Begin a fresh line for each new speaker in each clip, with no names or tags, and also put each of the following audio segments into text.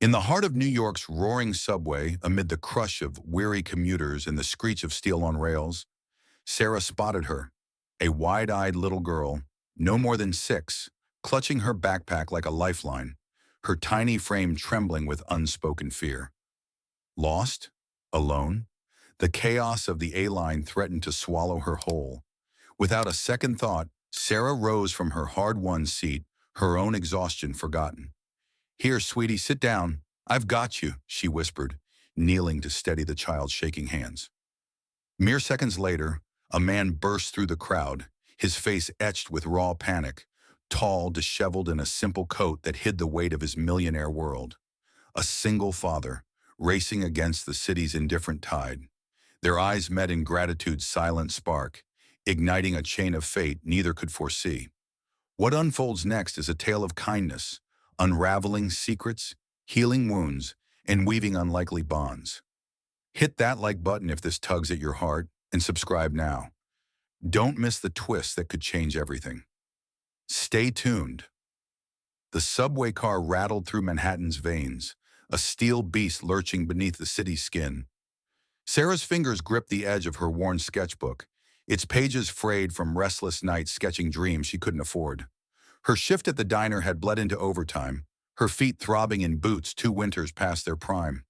In the heart of New York's roaring subway, amid the crush of weary commuters and the screech of steel on rails, Sarah spotted her, a wide-eyed little girl, no more than 6, clutching her backpack like a lifeline, her tiny frame trembling with unspoken fear. Lost? Alone? The chaos of the A-line threatened to swallow her whole. Without a second thought, Sarah rose from her hard-won seat, her own exhaustion forgotten. "Here, sweetie, sit down. I've got you," she whispered, kneeling to steady the child's shaking hands. Mere seconds later, a man burst through the crowd, his face etched with raw panic, tall, disheveled in a simple coat that hid the weight of his millionaire world. A single father, racing against the city's indifferent tide. Their eyes met in gratitude's silent spark, igniting a chain of fate neither could foresee. What unfolds next is a tale of kindness, unraveling secrets, healing wounds, and weaving unlikely bonds. Hit that like button if this tugs at your heart, and subscribe now. Don't miss the twist that could change everything. Stay tuned. The subway car rattled through Manhattan's veins, a steel beast lurching beneath the city's skin. Sarah's fingers gripped the edge of her worn sketchbook, its pages frayed from restless nights sketching dreams she couldn't afford. Her shift at the diner had bled into overtime, her feet throbbing in boots 2 winters past their prime.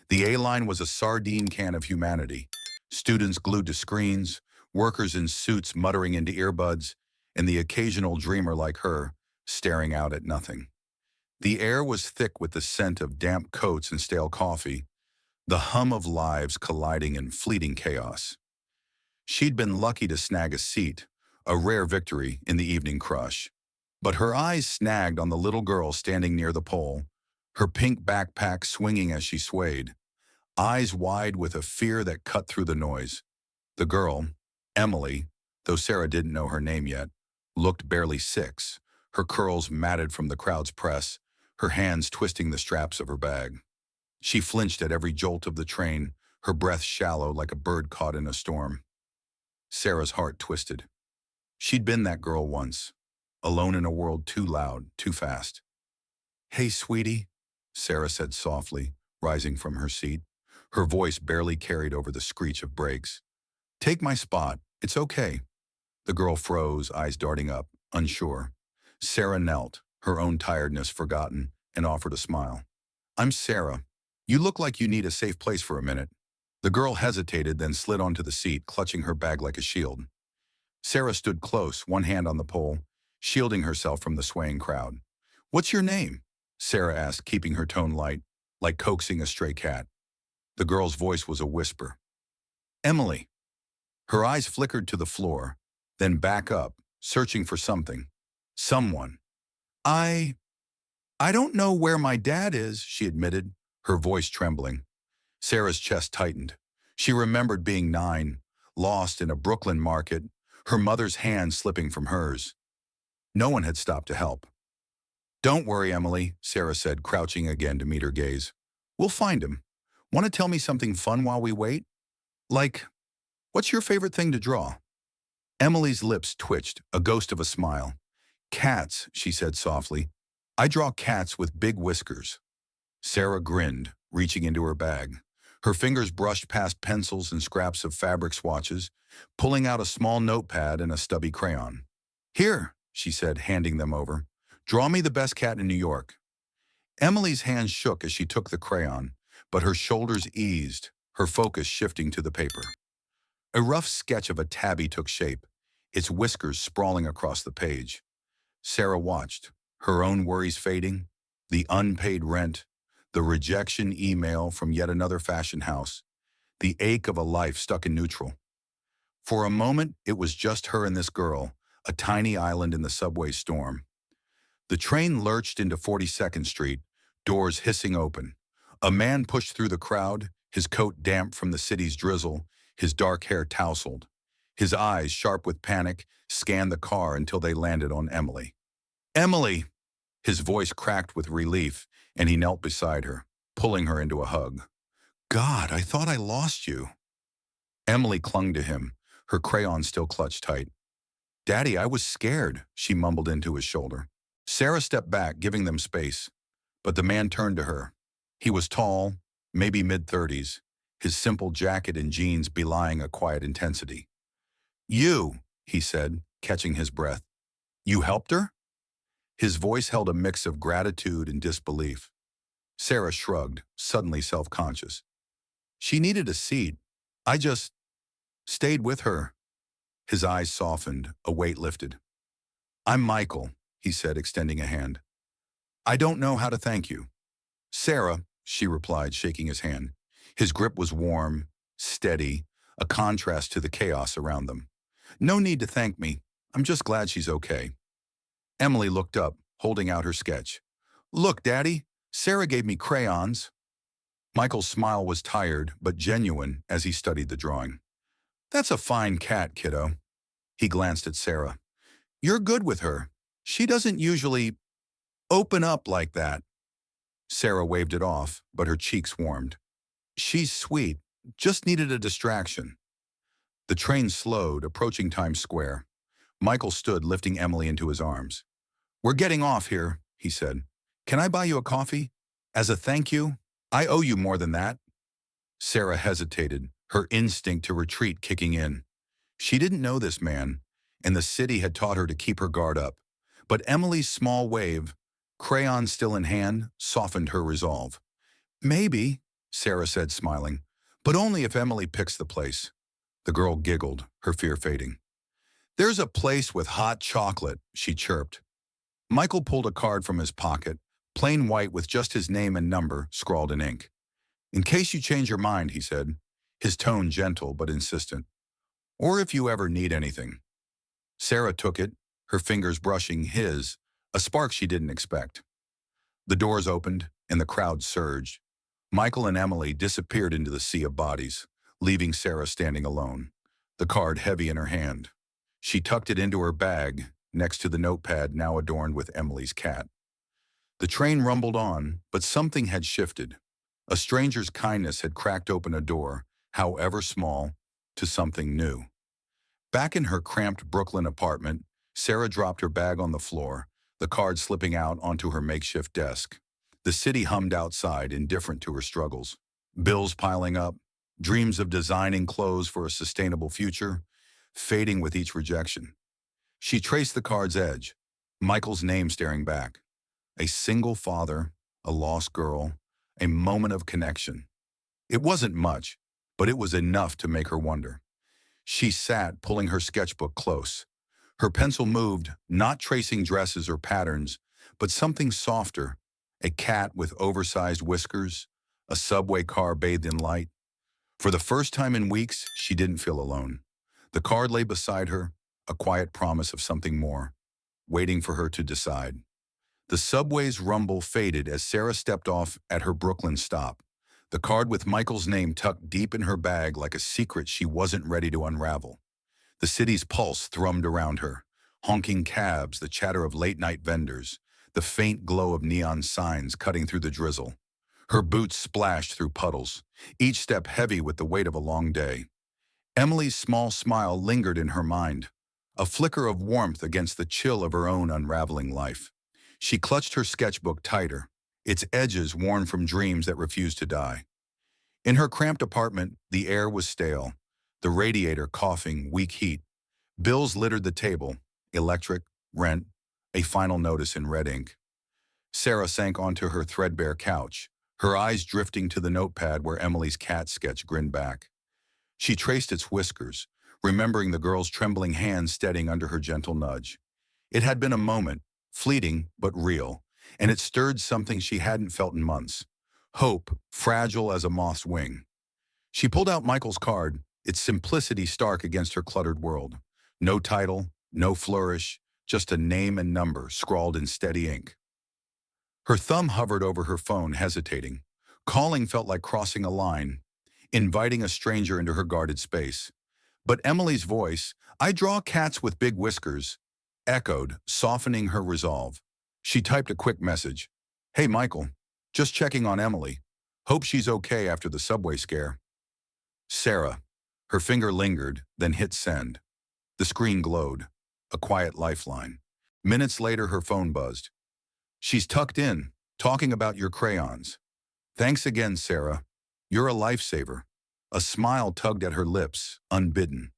The A-line was a sardine can of humanity. Students glued to screens, workers in suits muttering into earbuds, and the occasional dreamer like her, staring out at nothing. The air was thick with the scent of damp coats and stale coffee, the hum of lives colliding in fleeting chaos. She'd been lucky to snag a seat, a rare victory in the evening crush. But her eyes snagged on the little girl standing near the pole, her pink backpack swinging as she swayed, eyes wide with a fear that cut through the noise. The girl, Emily, though Sarah didn't know her name yet, looked barely 6, her curls matted from the crowd's press, her hands twisting the straps of her bag. She flinched at every jolt of the train, her breath shallow like a bird caught in a storm. Sarah's heart twisted. She'd been that girl once, alone in a world too loud, too fast. "Hey, sweetie," Sarah said softly, rising from her seat. Her voice barely carried over the screech of brakes. "Take my spot. It's okay." The girl froze, eyes darting up, unsure. Sarah knelt, her own tiredness forgotten, and offered a smile. "I'm Sarah. You look like you need a safe place for a minute." The girl hesitated, then slid onto the seat, clutching her bag like a shield. Sarah stood close, one hand on the pole, shielding herself from the swaying crowd. "What's your name?" Sarah asked, keeping her tone light, like coaxing a stray cat. The girl's voice was a whisper. "Emily." Her eyes flickered to the floor, then back up, searching for something. Someone. I don't know where my dad is," she admitted, her voice trembling. Sarah's chest tightened. She remembered being 9, lost in a Brooklyn market, her mother's hand slipping from hers. No one had stopped to help. "Don't worry, Emily," Sarah said, crouching again to meet her gaze. "We'll find him. Want to tell me something fun while we wait? Like, what's your favorite thing to draw?" Emily's lips twitched, a ghost of a smile. "Cats," she said softly. "I draw cats with big whiskers." Sarah grinned, reaching into her bag. Her fingers brushed past pencils and scraps of fabric swatches, pulling out a small notepad and a stubby crayon. "Here," she said, handing them over. "Draw me the best cat in New York." Emily's hands shook as she took the crayon, but her shoulders eased, her focus shifting to the paper. A rough sketch of a tabby took shape, its whiskers sprawling across the page. Sarah watched, her own worries fading, the unpaid rent, the rejection email from yet another fashion house, the ache of a life stuck in neutral. For a moment, it was just her and this girl, a tiny island in the subway storm. The train lurched into 42nd Street, doors hissing open. A man pushed through the crowd, his coat damp from the city's drizzle, his dark hair tousled. His eyes, sharp with panic, scanned the car until they landed on Emily. "Emily!" His voice cracked with relief, and he knelt beside her, pulling her into a hug. "God, I thought I lost you." Emily clung to him, her crayon still clutched tight. "Daddy, I was scared," she mumbled into his shoulder. Sarah stepped back, giving them space, but the man turned to her. He was tall, maybe mid-30s, his simple jacket and jeans belying a quiet intensity. "You," he said, catching his breath. "You helped her?" His voice held a mix of gratitude and disbelief. Sarah shrugged, suddenly self-conscious. "She needed a seat. I just stayed with her." His eyes softened, a weight lifted. "I'm Michael," he said, extending a hand. "I don't know how to thank you." "Sarah," she replied, shaking his hand. His grip was warm, steady, a contrast to the chaos around them. "No need to thank me. I'm just glad she's okay." Emily looked up, holding out her sketch. "Look, Daddy, Sarah gave me crayons." Michael's smile was tired but genuine as he studied the drawing. "That's a fine cat, kiddo." He glanced at Sarah. "You're good with her. She doesn't usually open up like that." Sarah waved it off, but her cheeks warmed. "She's sweet, just needed a distraction." The train slowed, approaching Times Square. Michael stood, lifting Emily into his arms. "We're getting off here," he said. "Can I buy you a coffee? As a thank you? I owe you more than that." Sarah hesitated, her instinct to retreat kicking in. She didn't know this man, and the city had taught her to keep her guard up. But Emily's small wave, crayon still in hand, softened her resolve. "Maybe," Sarah said, smiling, "but only if Emily picks the place." The girl giggled, her fear fading. "There's a place with hot chocolate," she chirped. Michael pulled a card from his pocket, plain white with just his name and number scrawled in ink. "In case you change your mind," he said, his tone gentle but insistent. "Or if you ever need anything." Sarah took it, her fingers brushing his, a spark she didn't expect. The doors opened, and the crowd surged. Michael and Emily disappeared into the sea of bodies, leaving Sarah standing alone, the card heavy in her hand. She tucked it into her bag, next to the notepad now adorned with Emily's cat. The train rumbled on, but something had shifted. A stranger's kindness had cracked open a door, however small, to something new. Back in her cramped Brooklyn apartment, Sarah dropped her bag on the floor, the card slipping out onto her makeshift desk. The city hummed outside, indifferent to her struggles. Bills piling up, dreams of designing clothes for a sustainable future, fading with each rejection. She traced the card's edge, Michael's name staring back. A single father, a lost girl, a moment of connection. It wasn't much, but it was enough to make her wonder. She sat, pulling her sketchbook close. Her pencil moved, not tracing dresses or patterns, but something softer, a cat with oversized whiskers, a subway car bathed in light. For the first time in weeks, she didn't feel alone. The card lay beside her, a quiet promise of something more, waiting for her to decide. The subway's rumble faded as Sarah stepped off at her Brooklyn stop, the card with Michael's name tucked deep in her bag like a secret she wasn't ready to unravel. The city's pulse thrummed around her, honking cabs, the chatter of late-night vendors, the faint glow of neon signs cutting through the drizzle. Her boots splashed through puddles, each step heavy with the weight of a long day. Emily's small smile lingered in her mind, a flicker of warmth against the chill of her own unraveling life. She clutched her sketchbook tighter, its edges worn from dreams that refused to die. In her cramped apartment, the air was stale, the radiator coughing weak heat. Bills littered the table, electric, rent, a final notice in red ink. Sarah sank onto her threadbare couch, her eyes drifting to the notepad where Emily's cat sketch grinned back. She traced its whiskers, remembering the girl's trembling hand steadying under her gentle nudge. It had been a moment, fleeting but real, and it stirred something she hadn't felt in months. Hope, fragile as a moth's wing. She pulled out Michael's card, its simplicity stark against her cluttered world. No title, no flourish, just a name and number scrawled in steady ink. Her thumb hovered over her phone, hesitating. Calling felt like crossing a line, inviting a stranger into her guarded space. But Emily's voice, "I draw cats with big whiskers," echoed, softening her resolve. She typed a quick message. "Hey, Michael, just checking on Emily. Hope she's okay after the subway scare." Sarah. Her finger lingered, then hit send. The screen glowed, a quiet lifeline. Minutes later, her phone buzzed. "She's tucked in, talking about your crayons." Thanks again, Sarah. You're a lifesaver. A smile tugged at her lips, unbidden.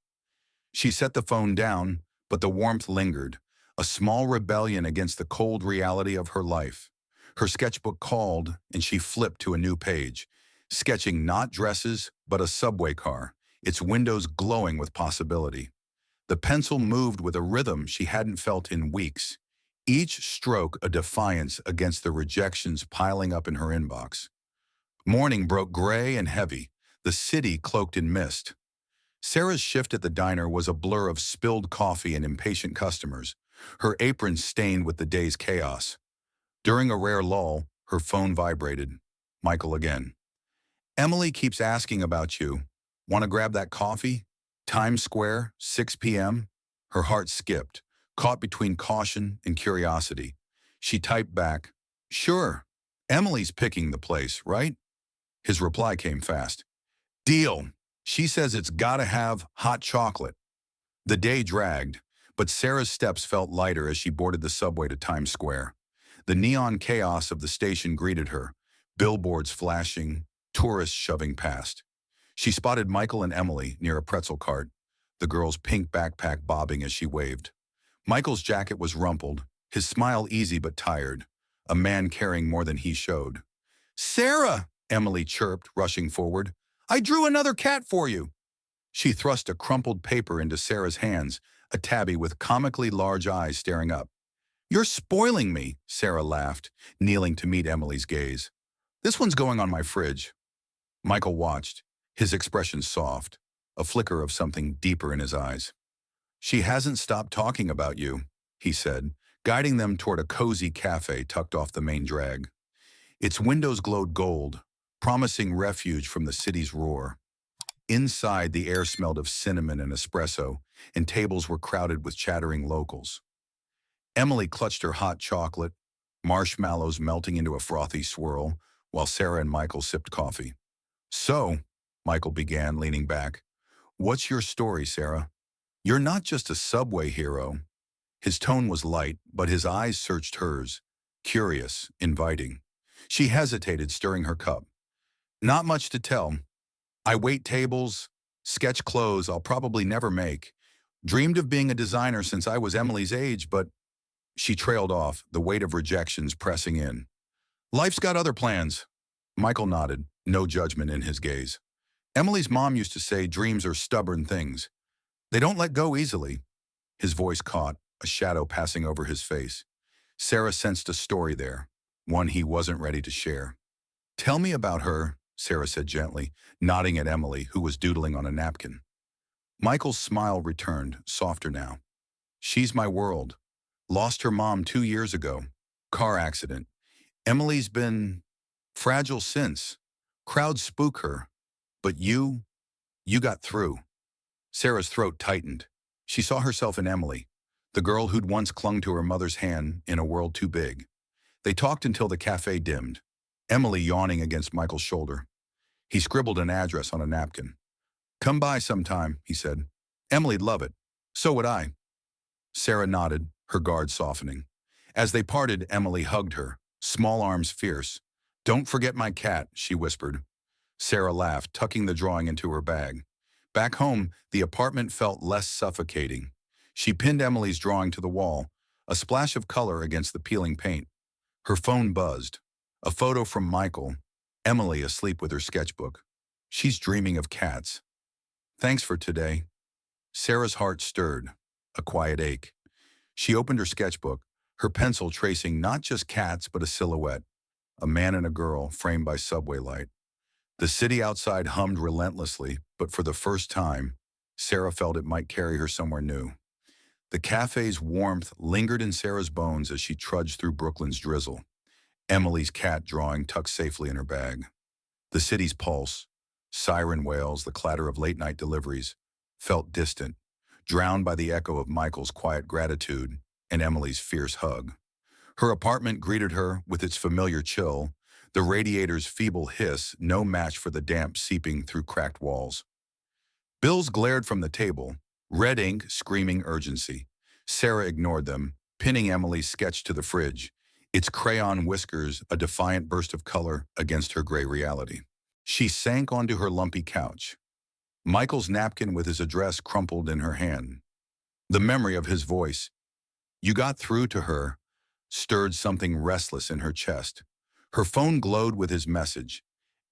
She set the phone down, but the warmth lingered, a small rebellion against the cold reality of her life. Her sketchbook called, and she flipped to a new page, sketching not dresses, but a subway car, its windows glowing with possibility. The pencil moved with a rhythm she hadn't felt in weeks, each stroke a defiance against the rejections piling up in her inbox. Morning broke gray and heavy, the city cloaked in mist. Sarah's shift at the diner was a blur of spilled coffee and impatient customers, her apron stained with the day's chaos. During a rare lull, her phone vibrated. Michael again. Emily keeps asking about you. Want to grab that coffee? Times Square, 6 p.m.? Her heart skipped, caught between caution and curiosity. She typed back, "Sure. Emily's picking the place, right?" His reply came fast. "Deal. She says it's gotta have hot chocolate." The day dragged, but Sarah's steps felt lighter as she boarded the subway to Times Square. The neon chaos of the station greeted her, billboards flashing, tourists shoving past. She spotted Michael and Emily near a pretzel cart, the girl's pink backpack bobbing as she waved. Michael's jacket was rumpled, his smile easy but tired, a man carrying more than he showed. "Sarah!" Emily chirped, rushing forward. "I drew another cat for you." She thrust a crumpled paper into Sarah's hands, a tabby with comically large eyes staring up. "You're spoiling me," Sarah laughed, kneeling to meet Emily's gaze. "This one's going on my fridge." Michael watched, his expression soft, a flicker of something deeper in his eyes. "She hasn't stopped talking about you," he said, guiding them toward a cozy cafe tucked off the main drag. Its windows glowed gold, promising refuge from the city's roar. Inside, the air smelled of cinnamon and espresso, and tables were crowded with chattering locals. Emily clutched her hot chocolate, marshmallows melting into a frothy swirl, while Sarah and Michael sipped coffee. "So," Michael began, leaning back, "what's your story, Sarah? You're not just a subway hero." His tone was light, but his eyes searched hers, curious, inviting. She hesitated, stirring her cup. "Not much to tell. I wait tables, sketch clothes I'll probably never make. Dreamed of being a designer since I was Emily's age, but—" She trailed off, the weight of rejections pressing in. "Life's got other plans." Michael nodded, no judgment in his gaze. "Emily's mom used to say dreams are stubborn things. They don't let go easily." His voice caught, a shadow passing over his face. Sarah sensed a story there, one he wasn't ready to share. "Tell me about her," Sarah said gently, nodding at Emily, who was doodling on a napkin. Michael's smile returned, softer now. "She's my world. Lost her mom 2 years ago. Car accident. Emily's been fragile since. Crowds spook her. But you got through." Sarah's throat tightened. She saw herself in Emily, the girl who'd once clung to her mother's hand in a world too big. They talked until the cafe dimmed, Emily yawning against Michael's shoulder. He scribbled an address on a napkin. "Come by sometime," he said. "Emily'd love it. So would I." Sarah nodded, her guard softening. As they parted, Emily hugged her, small arms fierce. "Don't forget my cat," she whispered. Sarah laughed, tucking the drawing into her bag. Back home, the apartment felt less suffocating. She pinned Emily's drawing to the wall, a splash of color against the peeling paint. Her phone buzzed. A photo from Michael, Emily asleep with her sketchbook. She's dreaming of cats. "Thanks for today." Sarah's heart stirred, a quiet ache. She opened her sketchbook, her pencil tracing not just cats but a silhouette, a man and a girl framed by subway light. The city outside hummed relentlessly, but for the first time, Sarah felt it might carry her somewhere new. The cafe's warmth lingered in Sarah's bones as she trudged through Brooklyn's drizzle, Emily's cat drawing tucked safely in her bag. The city's pulse, siren wails, the clatter of late-night deliveries, felt distant, drowned by the echo of Michael's quiet gratitude and Emily's fierce hug. Her apartment greeted her with its familiar chill, the radiator's feeble hiss no match for the damp seeping through cracked walls. Bills glared from the table, red ink screaming urgency. Sarah ignored them, pinning Emily's sketch to the fridge, its crayon whiskers a defiant burst of color against her gray reality. She sank onto her lumpy couch, Michael's napkin with his address crumpled in her hand. The memory of his voice, "You got through to her," stirred something restless in her chest. Her phone glowed with his message,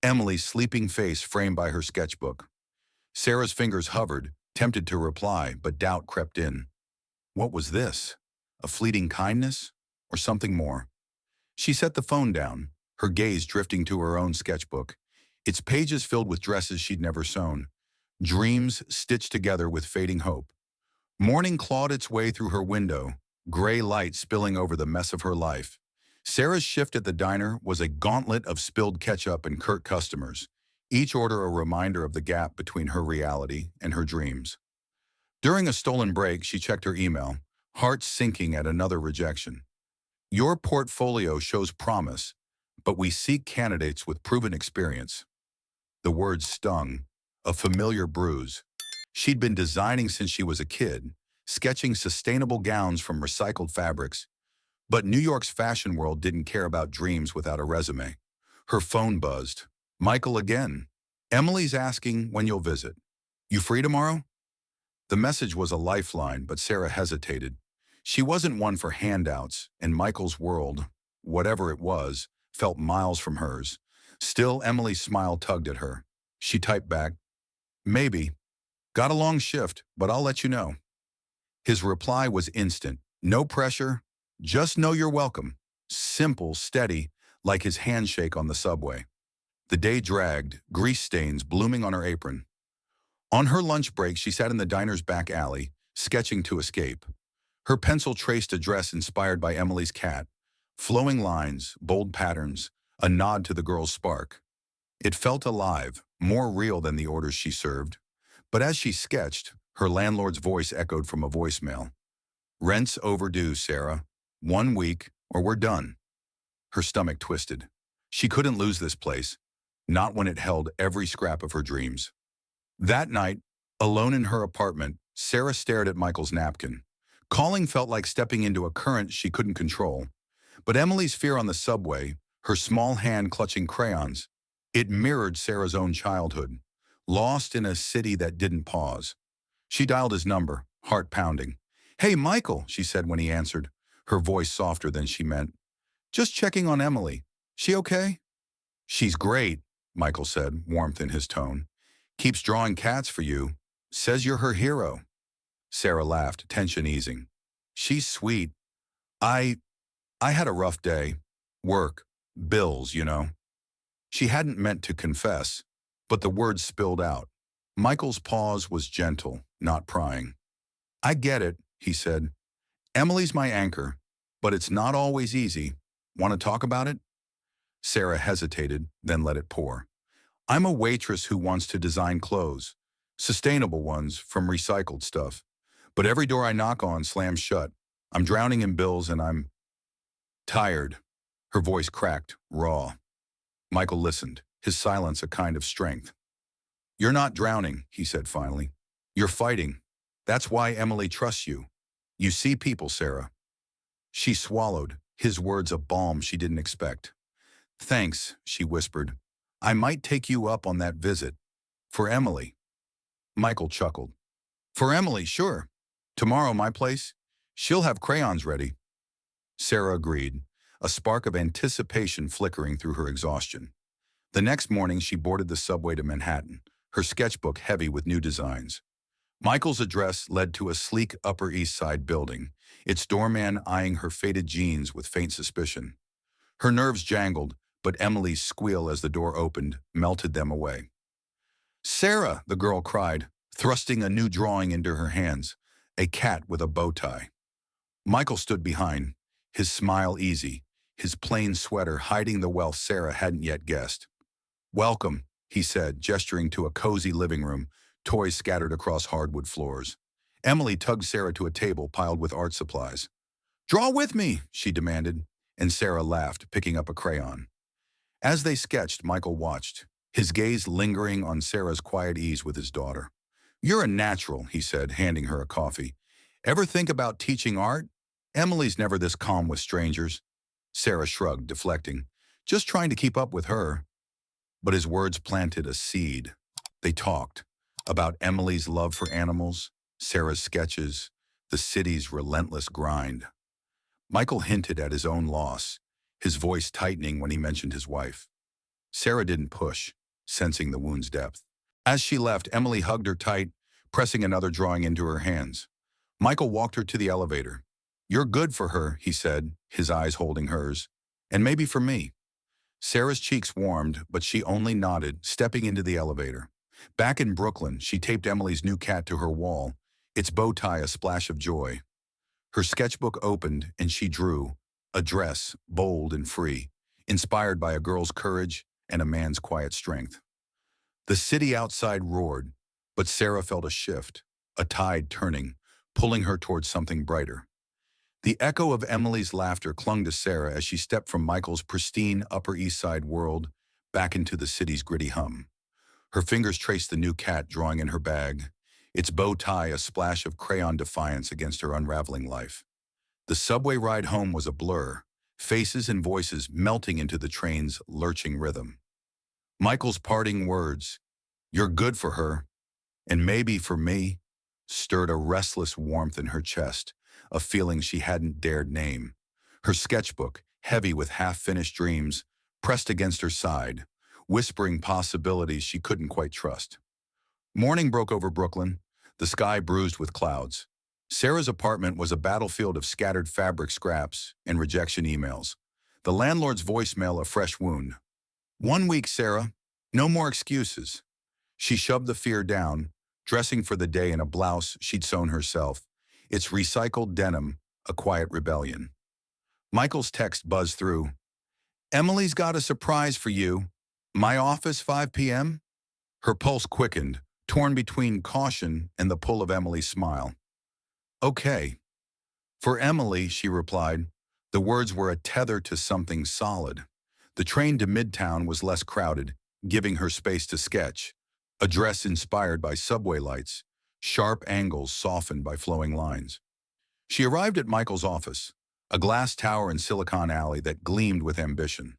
Emily's sleeping face framed by her sketchbook. Sarah's fingers hovered, tempted to reply, but doubt crept in. What was this? A fleeting kindness? Or something more? She set the phone down, her gaze drifting to her own sketchbook, its pages filled with dresses she'd never sewn, dreams stitched together with fading hope. Morning clawed its way through her window, gray light spilling over the mess of her life. Sarah's shift at the diner was a gauntlet of spilled ketchup and curt customers, each order a reminder of the gap between her reality and her dreams. During a stolen break, she checked her email, heart sinking at another rejection. Your portfolio shows promise, but we seek candidates with proven experience. The words stung, a familiar bruise. She'd been designing since she was a kid, sketching sustainable gowns from recycled fabrics. But New York's fashion world didn't care about dreams without a resume. Her phone buzzed. Michael again. Emily's asking when you'll visit. You free tomorrow? The message was a lifeline, but Sarah hesitated. She wasn't one for handouts, and Michael's world, whatever it was, felt miles from hers. Still, Emily's smile tugged at her. She typed back, maybe. Got a long shift, but I'll let you know. His reply was instant. No pressure, just know you're welcome. Simple, steady, like his handshake on the subway. The day dragged, grease stains blooming on her apron. On her lunch break, she sat in the diner's back alley, sketching to escape. Her pencil traced a dress inspired by Emily's cat, flowing lines, bold patterns, a nod to the girl's spark. It felt alive, more real than the orders she served. But as she sketched, her landlord's voice echoed from a voicemail. Rent's overdue, Sarah. 1 week, or we're done. Her stomach twisted. She couldn't lose this place, not when it held every scrap of her dreams. That night, alone in her apartment, Sarah stared at Michael's napkin. Calling felt like stepping into a current she couldn't control. But Emily's fear on the subway, her small hand clutching crayons, it mirrored Sarah's own childhood, lost in a city that didn't pause. She dialed his number, heart pounding. Hey, Michael, she said when he answered, her voice softer than she meant. Just checking on Emily. She okay? She's great, Michael said, warmth in his tone. Keeps drawing cats for you. Says you're her hero. Sarah laughed, tension easing. She's sweet. I had a rough day. Work. Bills, you know. She hadn't meant to confess, but the words spilled out. Michael's pause was gentle, not prying. I get it, he said. Emily's my anchor, but it's not always easy. Want to talk about it? Sarah hesitated, then let it pour. I'm a waitress who wants to design clothes, sustainable ones from recycled stuff. But every door I knock on slams shut. I'm drowning in bills and I'm tired. Her voice cracked, raw. Michael listened, his silence a kind of strength. You're not drowning, he said finally. You're fighting. That's why Emily trusts you. You see people, Sarah. She swallowed, his words a balm she didn't expect. Thanks, she whispered. I might take you up on that visit. For Emily. Michael chuckled. For Emily, sure. Tomorrow, my place. She'll have crayons ready. Sarah agreed, a spark of anticipation flickering through her exhaustion. The next morning, she boarded the subway to Manhattan, her sketchbook heavy with new designs. Michael's address led to a sleek Upper East Side building, its doorman eyeing her faded jeans with faint suspicion. Her nerves jangled, but Emily's squeal as the door opened melted them away. Sarah, the girl cried, thrusting a new drawing into her hands, a cat with a bow tie. Michael stood behind, his smile easy, his plain sweater hiding the wealth Sarah hadn't yet guessed. Welcome, he said, gesturing to a cozy living room, toys scattered across hardwood floors. Emily tugged Sarah to a table piled with art supplies. Draw with me, she demanded, and Sarah laughed, picking up a crayon. As they sketched, Michael watched, his gaze lingering on Sarah's quiet ease with his daughter. You're a natural, he said, handing her a coffee. Ever think about teaching art? Emily's never this calm with strangers. Sarah shrugged, deflecting. Just trying to keep up with her. But his words planted a seed. They talked about Emily's love for animals, Sarah's sketches, the city's relentless grind. Michael hinted at his own loss, his voice tightening when he mentioned his wife. Sarah didn't push, sensing the wound's depth. As she left, Emily hugged her tight, pressing another drawing into her hands. Michael walked her to the elevator. "You're good for her," he said, his eyes holding hers. "And maybe for me." Sarah's cheeks warmed, but she only nodded, stepping into the elevator. Back in Brooklyn, she taped Emily's new cat to her wall, its bow tie a splash of joy. Her sketchbook opened, and she drew a dress, bold and free, inspired by a girl's courage and a man's quiet strength. The city outside roared, but Sarah felt a shift, a tide turning, pulling her towards something brighter. The echo of Emily's laughter clung to Sarah as she stepped from Michael's pristine Upper East Side world back into the city's gritty hum. Her fingers traced the new cat drawing in her bag, its bow tie a splash of crayon defiance against her unraveling life. The subway ride home was a blur, faces and voices melting into the train's lurching rhythm. Michael's parting words, "You're good for her, and maybe for me," stirred a restless warmth in her chest, a feeling she hadn't dared name. Her sketchbook, heavy with half-finished dreams, pressed against her side, whispering possibilities she couldn't quite trust. Morning broke over Brooklyn, the sky bruised with clouds. Sarah's apartment was a battlefield of scattered fabric scraps and rejection emails. The landlord's voicemail a fresh wound. "1 week, Sarah. No more excuses." She shoved the fear down, dressing for the day in a blouse she'd sewn herself, its recycled denim a quiet rebellion. Michael's text buzzed through. "Emily's got a surprise for you. My office, 5 p.m.? Her pulse quickened, torn between caution and the pull of Emily's smile. "Okay." For Emily, she replied. The words were a tether to something solid. The train to Midtown was less crowded, giving her space to sketch. A dress inspired by subway lights, sharp angles softened by flowing lines. She arrived at Michael's office, a glass tower in Silicon Alley that gleamed with ambition.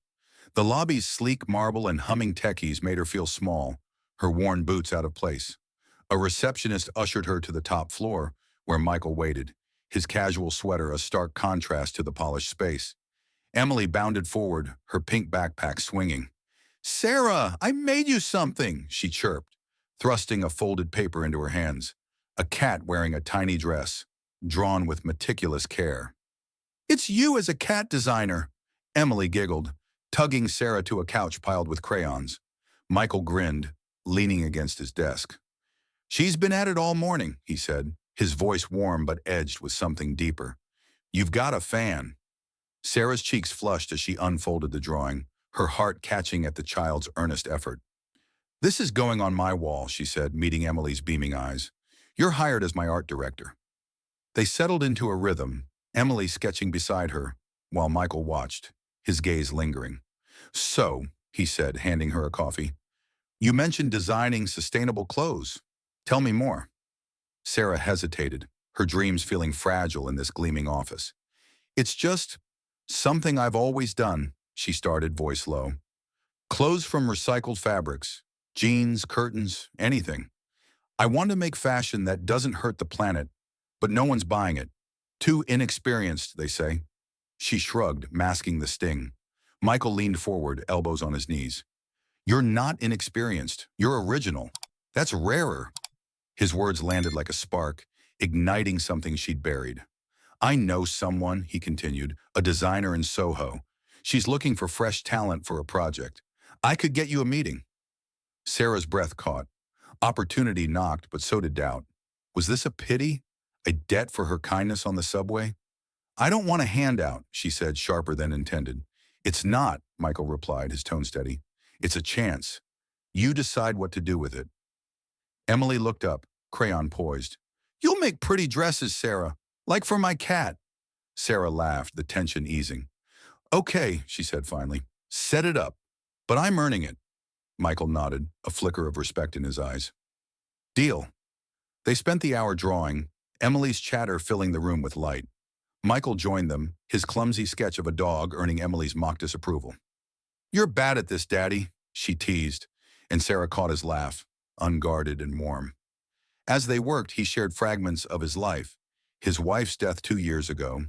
The lobby's sleek marble and humming techies made her feel small, her worn boots out of place. A receptionist ushered her to the top floor, where Michael waited, his casual sweater a stark contrast to the polished space. Emily bounded forward, her pink backpack swinging. "Sarah, I made you something," she chirped, thrusting a folded paper into her hands. A cat wearing a tiny dress, drawn with meticulous care. "It's you as a cat designer," Emily giggled, tugging Sarah to a couch piled with crayons. Michael grinned, leaning against his desk. "She's been at it all morning," he said, his voice warm but edged with something deeper. "You've got a fan." Sarah's cheeks flushed as she unfolded the drawing, her heart catching at the child's earnest effort. "This is going on my wall," she said, meeting Emily's beaming eyes. "You're hired as my art director." They settled into a rhythm, Emily sketching beside her, while Michael watched, his gaze lingering. "So," he said, handing her a coffee, "you mentioned designing sustainable clothes. Tell me more." Sarah hesitated, her dreams feeling fragile in this gleaming office. "It's just something I've always done," she started, voice low. "Clothes from recycled fabrics, jeans, curtains, anything. I want to make fashion that doesn't hurt the planet, but no one's buying it. Too inexperienced, they say." She shrugged, masking the sting. Michael leaned forward, elbows on his knees. "You're not inexperienced. You're original. That's rarer." His words landed like a spark, igniting something she'd buried. "I know someone," he continued, "a designer in Soho. She's looking for fresh talent for a project. I could get you a meeting." Sarah's breath caught. Opportunity knocked, but so did doubt. Was this a pity? A debt for her kindness on the subway? "I don't want a handout," she said, sharper than intended. "It's not," Michael replied, his tone steady. "It's a chance. You decide what to do with it." Emily looked up, crayon poised. "You'll make pretty dresses, Sarah, like for my cat." Sarah laughed, the tension easing. "Okay," she said finally. "Set it up. But I'm earning it." Michael nodded, a flicker of respect in his eyes. "Deal." They spent the hour drawing, Emily's chatter filling the room with light. Michael joined them, his clumsy sketch of a dog earning Emily's mock disapproval. "You're bad at this, Daddy," she teased, and Sarah caught his laugh, unguarded and warm. As they worked, he shared fragments of his life, his wife's death 2 years ago,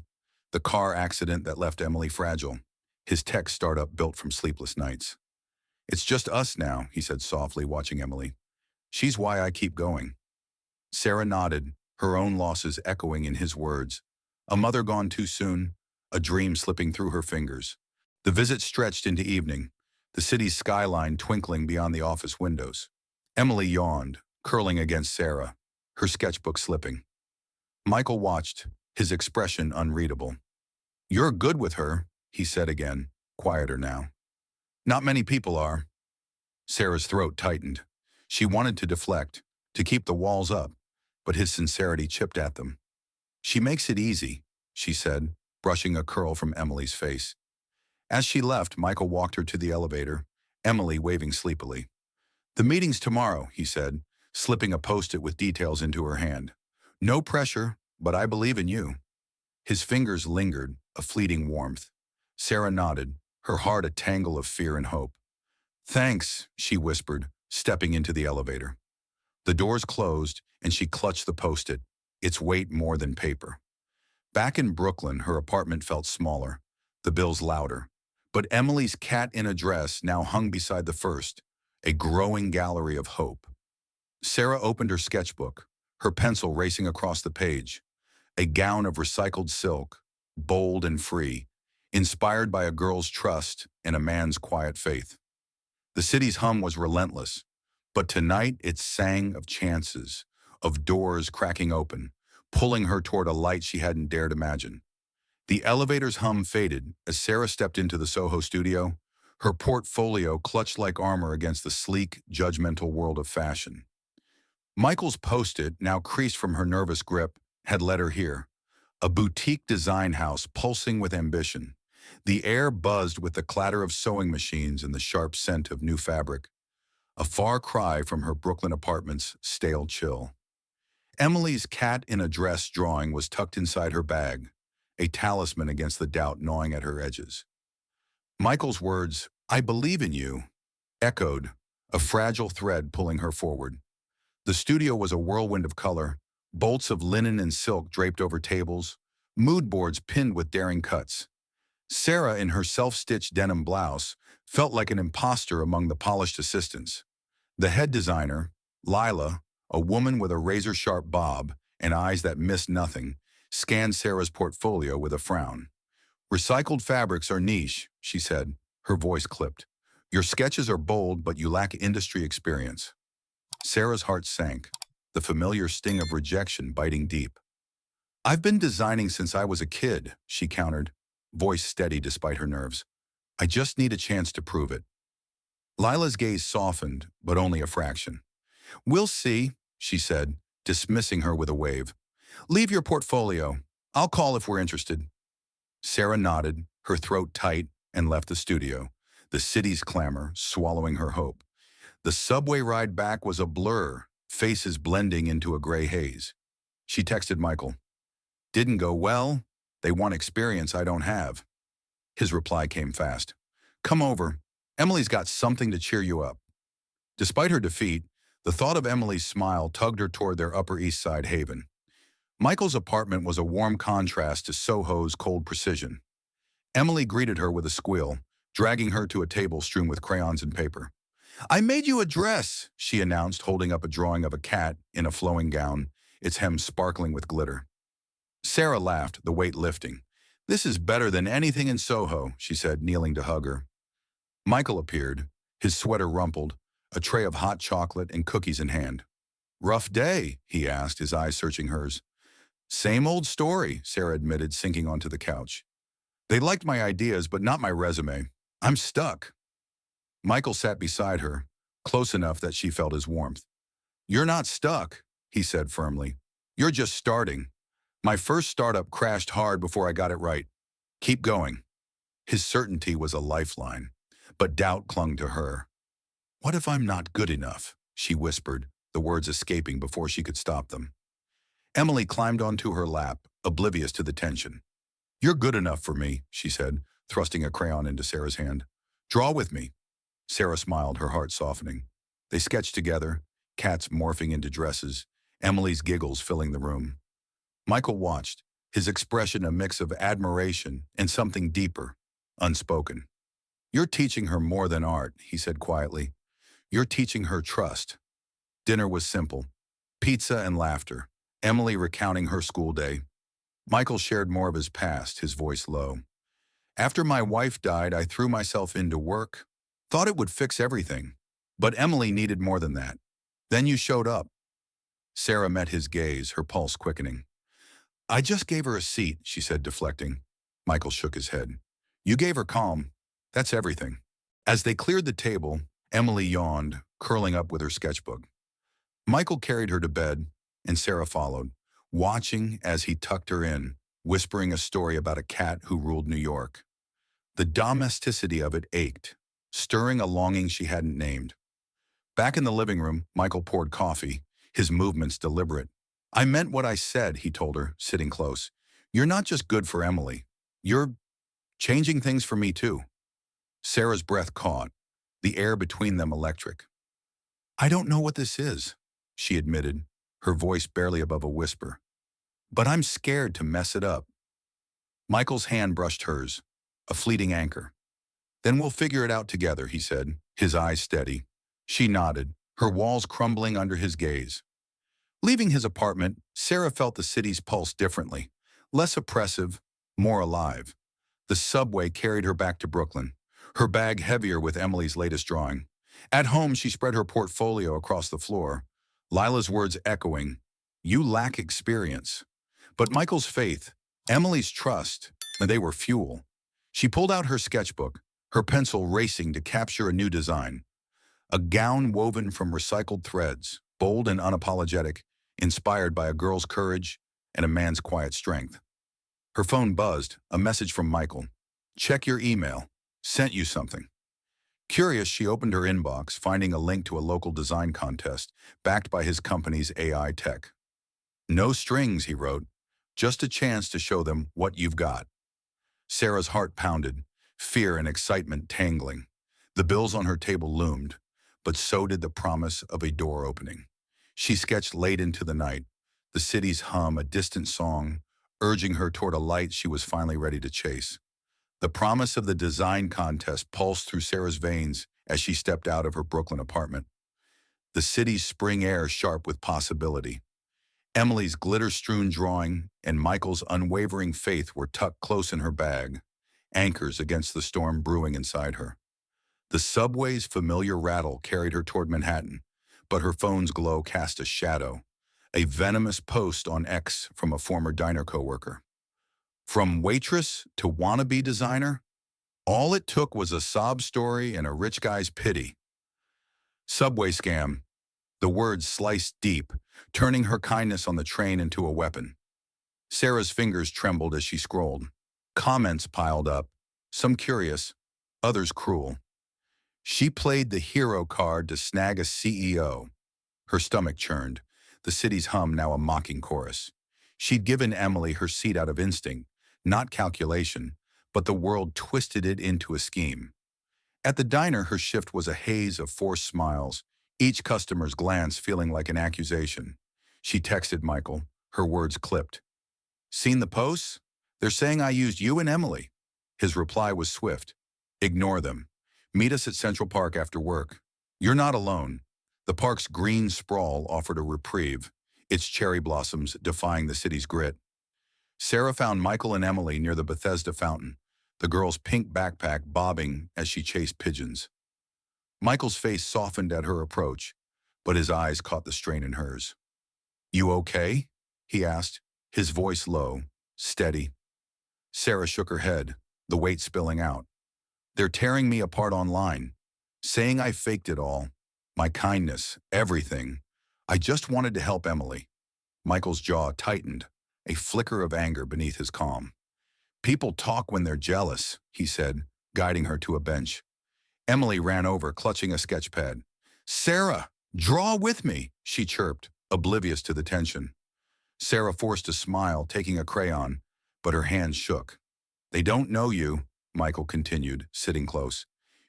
the car accident that left Emily fragile, his tech startup built from sleepless nights. "It's just us now," he said softly, watching Emily. "She's why I keep going." Sarah nodded, her own losses echoing in his words. A mother gone too soon, a dream slipping through her fingers. The visit stretched into evening, the city's skyline twinkling beyond the office windows. Emily yawned, curling against Sarah, her sketchbook slipping. Michael watched, his expression unreadable. "You're good with her," he said again, quieter now. "Not many people are." Sarah's throat tightened. She wanted to deflect, to keep the walls up, but his sincerity chipped at them. "She makes it easy," she said, brushing a curl from Emily's face. As she left, Michael walked her to the elevator, Emily waving sleepily. "The meeting's tomorrow," he said, slipping a post-it with details into her hand. "No pressure, but I believe in you." His fingers lingered, a fleeting warmth. Sarah nodded, her heart a tangle of fear and hope. "Thanks," she whispered, stepping into the elevator. The doors closed, and she clutched the post-it, its weight more than paper. Back in Brooklyn, her apartment felt smaller, the bills louder. But Emily's cat in a dress now hung beside the first, a growing gallery of hope. Sarah opened her sketchbook, her pencil racing across the page. A gown of recycled silk, bold and free, inspired by a girl's trust and a man's quiet faith. The city's hum was relentless, but tonight it sang of chances, of doors cracking open, pulling her toward a light she hadn't dared imagine. The elevator's hum faded as Sarah stepped into the Soho studio, her portfolio clutched like armor against the sleek, judgmental world of fashion. Michael's post-it, now creased from her nervous grip, had led her here, a boutique design house pulsing with ambition. The air buzzed with the clatter of sewing machines and the sharp scent of new fabric, a far cry from her Brooklyn apartment's stale chill. Emily's cat in a dress drawing was tucked inside her bag, a talisman against the doubt gnawing at her edges. Michael's words, "I believe in you," echoed, a fragile thread pulling her forward. The studio was a whirlwind of color, bolts of linen and silk draped over tables, mood boards pinned with daring cuts. Sarah, in her self-stitched denim blouse, felt like an imposter among the polished assistants. The head designer, Lila, a woman with a razor-sharp bob and eyes that missed nothing, scanned Sarah's portfolio with a frown. "Recycled fabrics are niche," she said, her voice clipped. "Your sketches are bold, but you lack industry experience." Sarah's heart sank, the familiar sting of rejection biting deep. "I've been designing since I was a kid," she countered, voice steady despite her nerves. "I just need a chance to prove it." Lila's gaze softened, but only a fraction. "We'll see," she said, dismissing her with a wave. "Leave your portfolio. I'll call if we're interested." Sarah nodded, her throat tight, and left the studio, the city's clamor swallowing her hope. The subway ride back was a blur, faces blending into a gray haze. She texted Michael. "Didn't go well. They want experience I don't have." His reply came fast. "Come over. Emily's got something to cheer you up." Despite her defeat, the thought of Emily's smile tugged her toward their Upper East Side haven. Michael's apartment was a warm contrast to Soho's cold precision. Emily greeted her with a squeal, dragging her to a table strewn with crayons and paper. "I made you a dress," she announced, holding up a drawing of a cat in a flowing gown, its hem sparkling with glitter. Sarah laughed, the weight lifting. "This is better than anything in Soho," she said, kneeling to hug her. Michael appeared, his sweater rumpled, a tray of hot chocolate and cookies in hand. "Rough day?" he asked, his eyes searching hers. "Same old story," Sarah admitted, sinking onto the couch. "They liked my ideas, but not my resume. I'm stuck." Michael sat beside her, close enough that she felt his warmth. "You're not stuck," he said firmly. "You're just starting. My first startup crashed hard before I got it right. Keep going." His certainty was a lifeline, but doubt clung to her. "What if I'm not good enough?" she whispered, the words escaping before she could stop them. Emily climbed onto her lap, oblivious to the tension. You're good enough for me, she said, thrusting a crayon into Sarah's hand. Draw with me. Sarah smiled, her heart softening. They sketched together, cats morphing into dresses, Emily's giggles filling the room. Michael watched, his expression a mix of admiration and something deeper, unspoken. You're teaching her more than art, he said quietly. You're teaching her trust. Dinner was simple. Pizza and laughter. Emily recounting her school day. Michael shared more of his past, his voice low. After my wife died, I threw myself into work. Thought it would fix everything. But Emily needed more than that. Then you showed up. Sarah met his gaze, her pulse quickening. I just gave her a seat, she said, deflecting. Michael shook his head. You gave her calm. That's everything. As they cleared the table, Emily yawned, curling up with her sketchbook. Michael carried her to bed, and Sarah followed, watching as he tucked her in, whispering a story about a cat who ruled New York. The domesticity of it ached, stirring a longing she hadn't named. Back in the living room, Michael poured coffee, his movements deliberate. I meant what I said, he told her, sitting close. You're not just good for Emily. You're changing things for me, too. Sarah's breath caught, the air between them electric. I don't know what this is, she admitted, her voice barely above a whisper. But I'm scared to mess it up. Michael's hand brushed hers, a fleeting anchor. Then we'll figure it out together, he said, his eyes steady. She nodded, her walls crumbling under his gaze. Leaving his apartment, Sarah felt the city's pulse differently, less oppressive, more alive. The subway carried her back to Brooklyn, her bag heavier with Emily's latest drawing. At home, she spread her portfolio across the floor, Lila's words echoing, You lack experience. But Michael's faith, Emily's trust, and they were fuel. She pulled out her sketchbook, her pencil racing to capture a new design. A gown woven from recycled threads, bold and unapologetic, inspired by a girl's courage and a man's quiet strength. Her phone buzzed, a message from Michael. Check your email. Sent you something. Curious, she opened her inbox, finding a link to a local design contest, backed by his company's AI tech. No strings, he wrote. Just a chance to show them what you've got. Sarah's heart pounded, fear and excitement tangling. The bills on her table loomed, but so did the promise of a door opening. She sketched late into the night, the city's hum, a distant song, urging her toward a light she was finally ready to chase. The promise of the design contest pulsed through Sarah's veins as she stepped out of her Brooklyn apartment. The city's spring air sharp with possibility. Emily's glitter-strewn drawing and Michael's unwavering faith were tucked close in her bag, anchors against the storm brewing inside her. The subway's familiar rattle carried her toward Manhattan, but her phone's glow cast a shadow, a venomous post on X from a former diner coworker. From waitress to wannabe designer, all it took was a sob story and a rich guy's pity. Subway scam. The words sliced deep, turning her kindness on the train into a weapon. Sarah's fingers trembled as she scrolled. Comments piled up, some curious, others cruel. She played the hero card to snag a CEO. Her stomach churned, the city's hum now a mocking chorus. She'd given Emily her seat out of instinct, not calculation, but the world twisted it into a scheme. At the diner, her shift was a haze of forced smiles, each customer's glance feeling like an accusation. She texted Michael, her words clipped. Seen the posts? They're saying I used you and Emily. His reply was swift. Ignore them. Meet us at Central Park after work. You're not alone. The park's green sprawl offered a reprieve, its cherry blossoms defying the city's grit. Sarah found Michael and Emily near the Bethesda fountain, the girl's pink backpack bobbing as she chased pigeons. Michael's face softened at her approach, but his eyes caught the strain in hers. You okay? He asked, his voice low, steady. Sarah shook her head, the weight spilling out. They're tearing me apart online, saying I faked it all, my kindness, everything. I just wanted to help Emily. Michael's jaw tightened, a flicker of anger beneath his calm. People talk when they're jealous, he said, guiding her to a bench. Emily ran over, clutching a sketchpad. Sarah, draw with me, she chirped, oblivious to the tension. Sarah forced a smile, taking a crayon, but her hands shook. They don't know you, Michael continued, sitting close.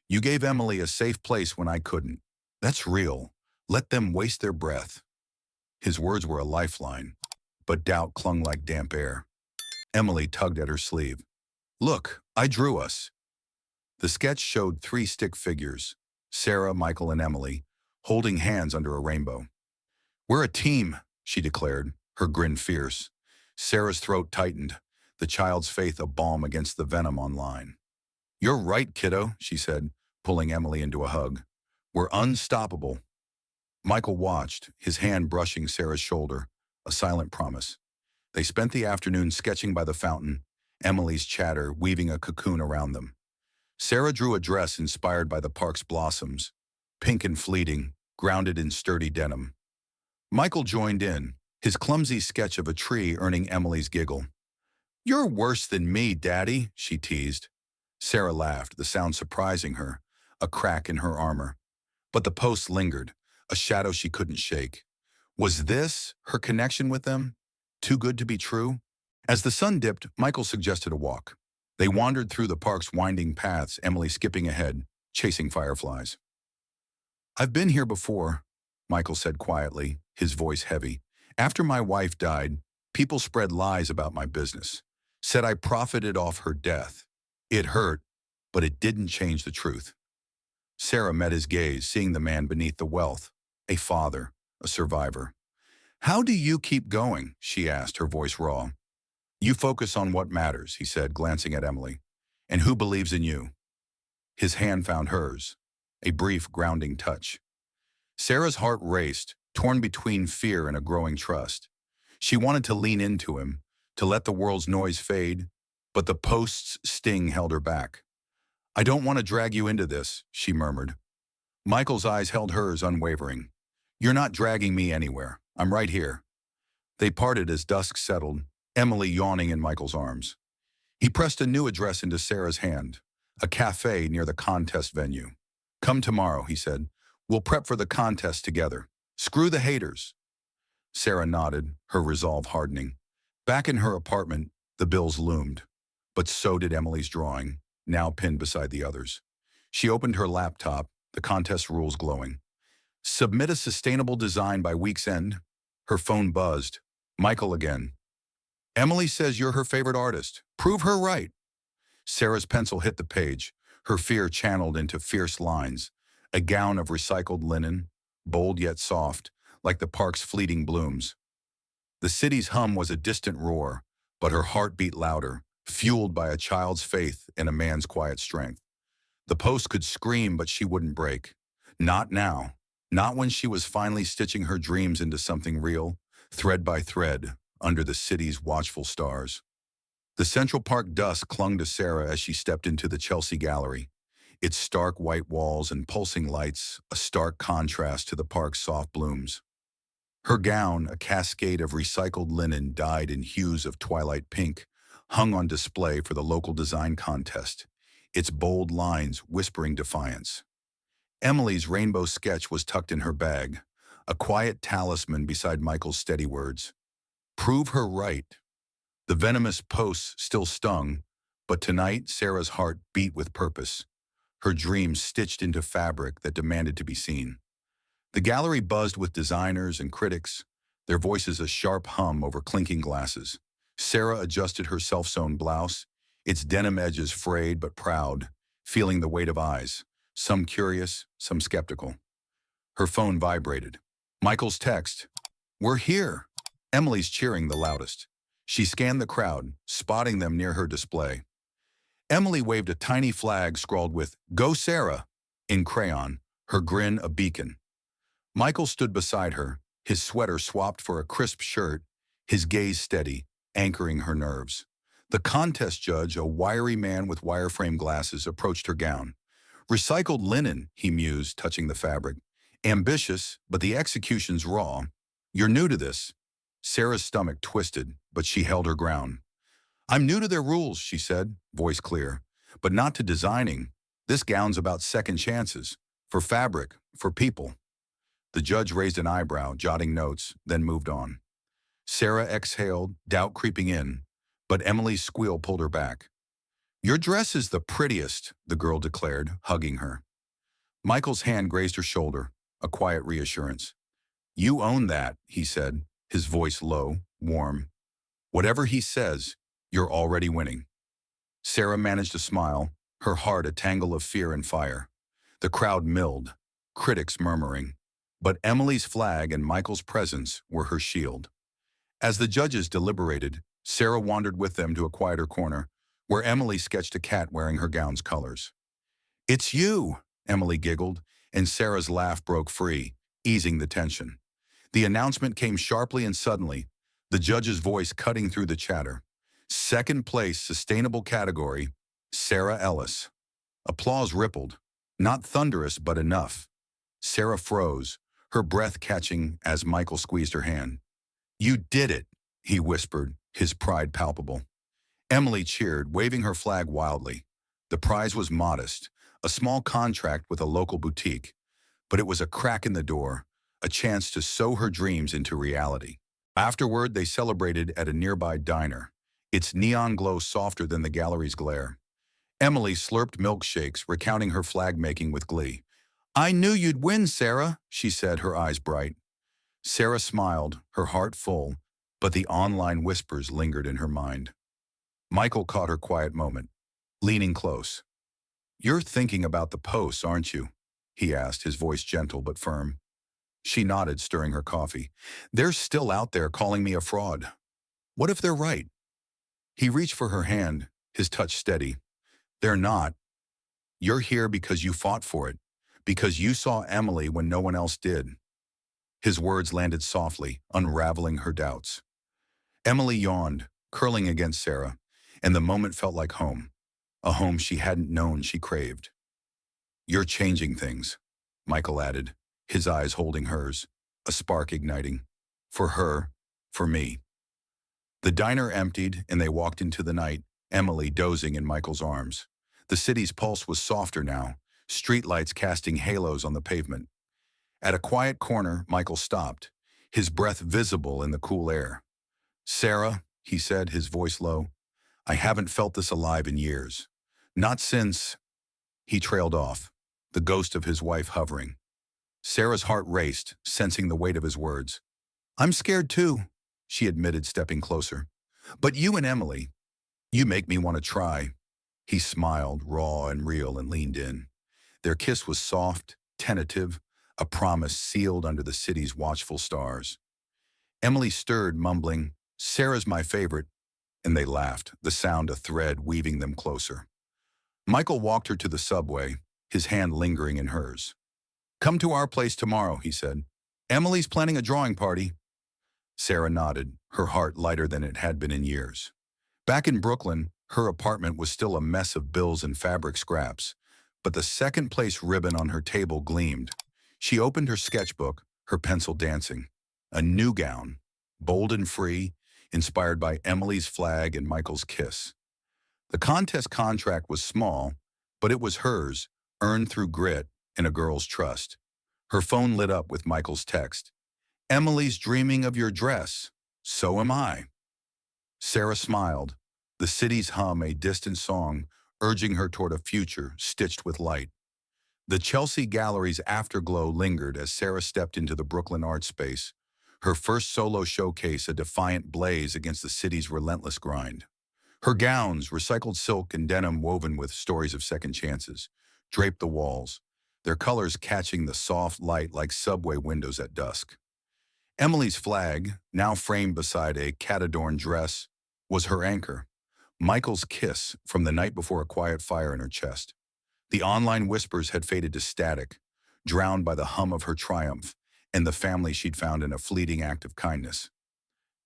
You gave Emily a safe place when I couldn't. That's real. Let them waste their breath. His words were a lifeline, but doubt clung like damp air. Emily tugged at her sleeve. Look, I drew us. The sketch showed three stick figures, Sarah, Michael, and Emily, holding hands under a rainbow. We're a team, she declared, her grin fierce. Sarah's throat tightened, the child's faith a balm against the venom online. You're right, kiddo, she said, pulling Emily into a hug. We're unstoppable. Michael watched, his hand brushing Sarah's shoulder, a silent promise. They spent the afternoon sketching by the fountain, Emily's chatter weaving a cocoon around them. Sarah drew a dress inspired by the park's blossoms, pink and fleeting, grounded in sturdy denim. Michael joined in, his clumsy sketch of a tree earning Emily's giggle. You're worse than me, Daddy, she teased. Sarah laughed, the sound surprising her, a crack in her armor. But the post lingered, a shadow she couldn't shake. Was this her connection with them? Too good to be true? As the sun dipped, Michael suggested a walk. They wandered through the park's winding paths, Emily skipping ahead, chasing fireflies. I've been here before, Michael said quietly, his voice heavy. After my wife died, people spread lies about my business, said I profited off her death. It hurt, but it didn't change the truth. Sarah met his gaze, seeing the man beneath the wealth, a father, a survivor. How do you keep going? She asked, her voice raw. You focus on what matters, he said, glancing at Emily. And who believes in you? His hand found hers, a brief, grounding touch. Sarah's heart raced, torn between fear and a growing trust. She wanted to lean into him, to let the world's noise fade, but the post's sting held her back. I don't want to drag you into this, she murmured. Michael's eyes held hers unwavering. You're not dragging me anywhere. I'm right here. They parted as dusk settled, Emily yawning in Michael's arms. He pressed a new address into Sarah's hand, a cafe near the contest venue. Come tomorrow, he said. We'll prep for the contest together. Screw the haters. Sarah nodded, her resolve hardening. Back in her apartment, the bills loomed. But so did Emily's drawing, now pinned beside the others. She opened her laptop, the contest rules glowing. Submit a sustainable design by week's end. Her phone buzzed. Michael again. Emily says you're her favorite artist. Prove her right. Sarah's pencil hit the page, her fear channeled into fierce lines. A gown of recycled linen, bold yet soft, like the park's fleeting blooms. The city's hum was a distant roar, but her heart beat louder, fueled by a child's faith in a man's quiet strength. The post could scream, but she wouldn't break. Not now. Not when she was finally stitching her dreams into something real, thread by thread, under the city's watchful stars. The Central Park dusk clung to Sarah as she stepped into the Chelsea Gallery. Its stark white walls and pulsing lights, a stark contrast to the park's soft blooms. Her gown, a cascade of recycled linen dyed in hues of twilight pink, hung on display for the local design contest, its bold lines whispering defiance. Emily's rainbow sketch was tucked in her bag, a quiet talisman beside Michael's steady words. Prove her right. The venomous posts still stung, but tonight Sarah's heart beat with purpose, her dreams stitched into fabric that demanded to be seen. The gallery buzzed with designers and critics, their voices a sharp hum over clinking glasses. Sarah adjusted her self-sewn blouse, its denim edges frayed but proud, feeling the weight of eyes, some curious, some skeptical. Her phone vibrated. Michael's text, "We're here." Emily's cheering the loudest. She scanned the crowd, spotting them near her display. Emily waved a tiny flag scrawled with, "Go Sarah," in crayon, her grin a beacon. Michael stood beside her, his sweater swapped for a crisp shirt, his gaze steady, anchoring her nerves. The contest judge, a wiry man with wireframe glasses, approached her gown. Recycled linen, he mused, touching the fabric. Ambitious, but the execution's raw. You're new to this. Sarah's stomach twisted, but she held her ground. I'm new to their rules, she said, voice clear, but not to designing. This gown's about second chances, for fabric, for people. The judge raised an eyebrow, jotting notes, then moved on. Sarah exhaled, doubt creeping in, but Emily's squeal pulled her back. Your dress is the prettiest, the girl declared, hugging her. Michael's hand grazed her shoulder, a quiet reassurance. You own that, he said, his voice low, warm. Whatever he says, you're already winning. Sarah managed to smile, her heart a tangle of fear and fire. The crowd milled, critics murmuring. But Emily's flag and Michael's presence were her shield. As the judges deliberated, Sarah wandered with them to a quieter corner, where Emily sketched a cat wearing her gown's colors. It's you, Emily giggled, and Sarah's laugh broke free, easing the tension. The announcement came sharply and suddenly, the judge's voice cutting through the chatter. Second place sustainable category, Sarah Ellis. Applause rippled, not thunderous but enough. Sarah froze, her breath catching as Michael squeezed her hand. You did it, he whispered, his pride palpable. Emily cheered, waving her flag wildly. The prize was modest, a small contract with a local boutique, but it was a crack in the door, a chance to sow her dreams into reality. Afterward, they celebrated at a nearby diner, its neon glow softer than the gallery's glare. Emily slurped milkshakes, recounting her flag-making with glee. I knew you'd win, Sarah, she said, her eyes bright. Sarah smiled, her heart full, but the online whispers lingered in her mind. Michael caught her quiet moment, leaning close. You're thinking about the posts, aren't you? He asked, his voice gentle but firm. She nodded, stirring her coffee. They're still out there calling me a fraud. What if they're right? He reached for her hand, his touch steady. They're not. You're here because you fought for it, because you saw Emily when no one else did. His words landed softly, unraveling her doubts. Emily yawned, curling against Sarah, and the moment felt like home, a home she hadn't known she craved. You're changing things, Michael added, his eyes holding hers, a spark igniting. For her, for me. The diner emptied, and they walked into the night, Emily dozing in Michael's arms. The city's pulse was softer now, streetlights casting halos on the pavement. At a quiet corner, Michael stopped, his breath visible in the cool air. Sarah, he said, his voice low, I haven't felt this alive in years. Not since... He trailed off, the ghost of his wife hovering. Sarah's heart raced, sensing the weight of his words. I'm scared too, she admitted, stepping closer. But you and Emily, you make me want to try. He smiled, raw and real, and leaned in. Their kiss was soft, tentative, a promise sealed under the city's watchful stars. Emily stirred, mumbling, Sarah's my favorite, and they laughed, the sound a thread weaving them closer. Michael walked her to the subway, his hand lingering in hers. Come to our place tomorrow, he said. Emily's planning a drawing party. Sarah nodded, her heart lighter than it had been in years. Back in Brooklyn, her apartment was still a mess of bills and fabric scraps, but the second place ribbon on her table gleamed. She opened her sketchbook, her pencil dancing. A new gown, bold and free, inspired by Emily's flag and Michael's kiss. The contest contract was small, but it was hers, earned through grit and a girl's trust. Her phone lit up with Michael's text. Emily's dreaming of your dress. So am I. Sarah smiled, the city's hum a distant song, urging her toward a future stitched with light. The Chelsea Gallery's afterglow lingered as Sarah stepped into the Brooklyn art space, her first solo showcase a defiant blaze against the city's relentless grind. Her gowns, recycled silk and denim woven with stories of second chances, draped the walls, their colors catching the soft light like subway windows at dusk. Emily's flag, now framed beside a cat-adorned dress, was her anchor. Michael's kiss from the night before a quiet fire in her chest. The online whispers had faded to static, drowned by the hum of her triumph and the family she'd found in a fleeting act of kindness.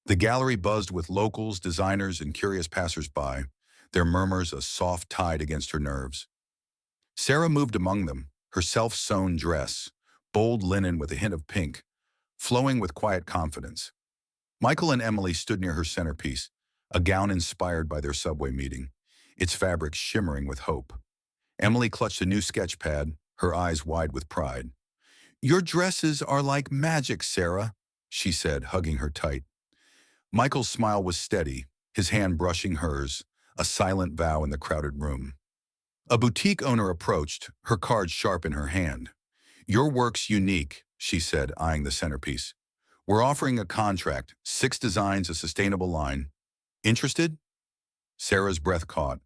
The gallery buzzed with locals, designers, and curious passers-by, their murmurs a soft tide against her nerves. Sarah moved among them, her self-sewn dress, bold linen with a hint of pink, flowing with quiet confidence. Michael and Emily stood near her centerpiece, a gown inspired by their subway meeting, its fabric shimmering with hope. Emily clutched a new sketch pad, her eyes wide with pride. Your dresses are like magic, Sarah, she said, hugging her tight. Michael's smile was steady, his hand brushing hers, a silent vow in the crowded room. A boutique owner approached, her card sharp in her hand. "Your work's unique," she said, eyeing the centerpiece. "We're offering a contract, 6 designs, a sustainable line. Interested?" Sarah's breath caught,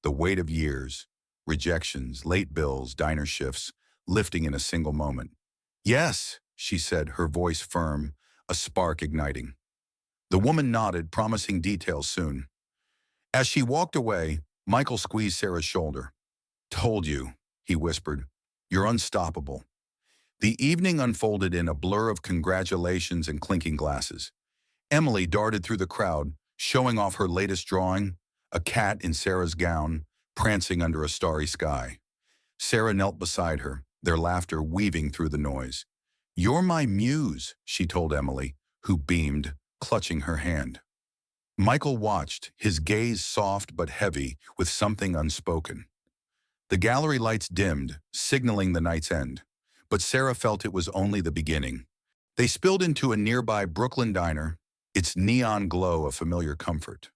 the weight of years, rejections, late bills, diner shifts, lifting in a single moment. "Yes," she said, her voice firm, a spark igniting. The woman nodded, promising details soon. As she walked away, Michael squeezed Sarah's shoulder. "Told you," he whispered. "You're unstoppable." The evening unfolded in a blur of congratulations and clinking glasses. Emily darted through the crowd, showing off her latest drawing, a cat in Sarah's gown, prancing under a starry sky. Sarah knelt beside her, their laughter weaving through the noise. "You're my muse," she told Emily, who beamed, clutching her hand. Michael watched, his gaze soft but heavy with something unspoken. The gallery lights dimmed, signaling the night's end, but Sarah felt it was only the beginning. They spilled into a nearby Brooklyn diner, its neon glow a familiar comfort.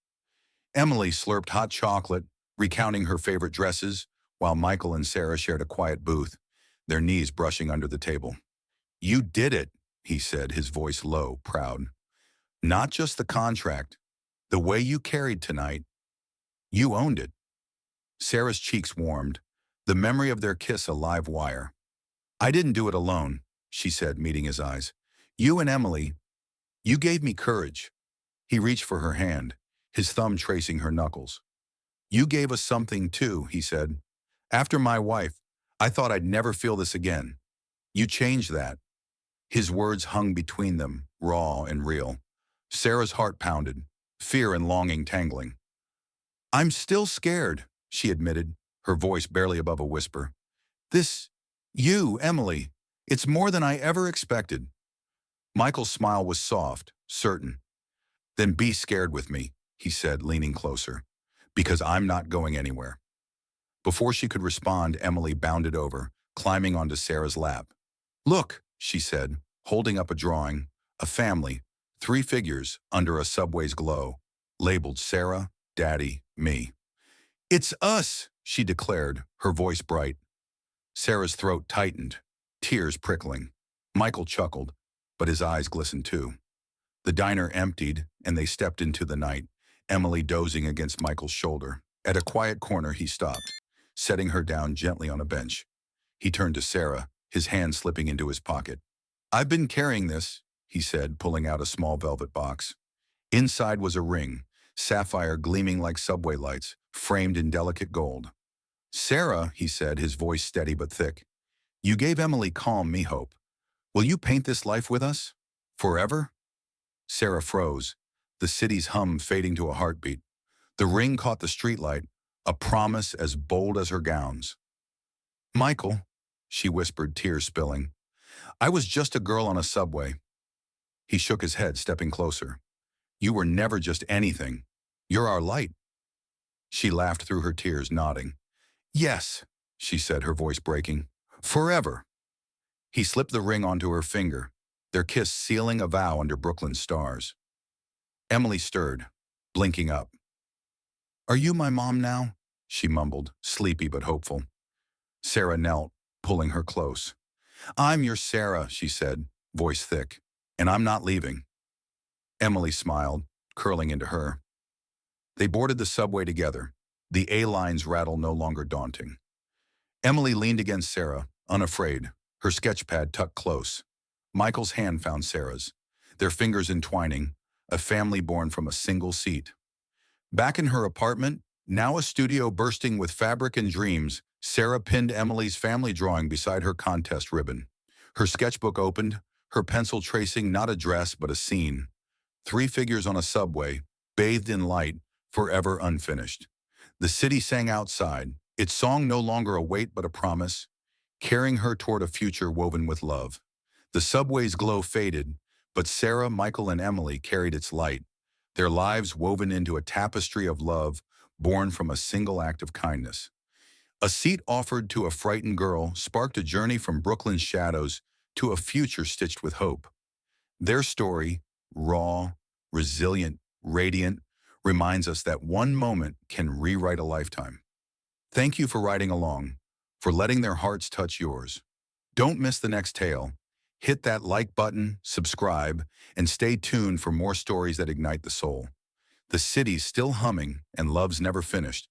Emily slurped hot chocolate, recounting her favorite dresses, while Michael and Sarah shared a quiet booth, their knees brushing under the table. "You did it," he said, his voice low, proud. "Not just the contract. The way you carried tonight. You owned it." Sarah's cheeks warmed, the memory of their kiss a live wire. "I didn't do it alone," she said, meeting his eyes. "You and Emily, you gave me courage." He reached for her hand, his thumb tracing her knuckles. "You gave us something too," he said. "After my wife, I thought I'd never feel this again. You changed that." His words hung between them, raw and real. Sarah's heart pounded, fear and longing tangling. "I'm still scared," she admitted, her voice barely above a whisper. You, Emily, it's more than I ever expected." Michael's smile was soft, certain. "Then be scared with me," he said, leaning closer, "because I'm not going anywhere." Before she could respond, Emily bounded over, climbing onto Sarah's lap. "Look," she said, holding up a drawing, a family, 3 figures under a subway's glow, labeled Sarah, Daddy, me. "It's us," she declared, her voice bright. Sarah's throat tightened, tears prickling. Michael chuckled, but his eyes glistened too. The diner emptied, and they stepped into the night, Emily dozing against Michael's shoulder. At a quiet corner, he stopped, setting her down gently on a bench. He turned to Sarah, his hand slipping into his pocket. "I've been carrying this," he said, pulling out a small velvet box. Inside was a ring, sapphire gleaming like subway lights, framed in delicate gold. "Sarah," he said, his voice steady but thick, "you gave Emily calm, me hope. Will you paint this life with us? Forever?" Sarah froze, the city's hum fading to a heartbeat. The ring caught the streetlight, a promise as bold as her gowns. "Michael," she whispered, tears spilling, "I was just a girl on a subway." He shook his head, stepping closer. "You were never just anything. You're our light." She laughed through her tears, nodding. "Yes," she said, her voice breaking. "Forever." He slipped the ring onto her finger, their kiss sealing a vow under Brooklyn's stars. Emily stirred, blinking up. "Are you my mom now?" she mumbled, sleepy but hopeful. Sarah knelt, pulling her close. "I'm your Sarah," she said, voice thick, "and I'm not leaving." Emily smiled, curling into her. They boarded the subway together, the A-line's rattle no longer daunting. Emily leaned against Sarah, unafraid, her sketchpad tucked close. Michael's hand found Sarah's, their fingers entwining, a family born from a single seat. Back in her apartment, now a studio bursting with fabric and dreams, Sarah pinned Emily's family drawing beside her contest ribbon. Her sketchbook opened, her pencil tracing not a dress but a scene. 3 figures on a subway, bathed in light, forever unfinished. The city sang outside, its song no longer a weight but a promise, carrying her toward a future woven with love. The subway's glow faded, but Sarah, Michael, and Emily carried its light, their lives woven into a tapestry of love born from a single act of kindness. A seat offered to a frightened girl sparked a journey from Brooklyn's shadows to a future stitched with hope. Their story, raw, resilient, radiant, reminds us that one moment can rewrite a lifetime. Thank you for riding along, for letting their hearts touch yours. Don't miss the next tale. Hit that like button, subscribe, and stay tuned for more stories that ignite the soul. The city's still humming and love's never finished.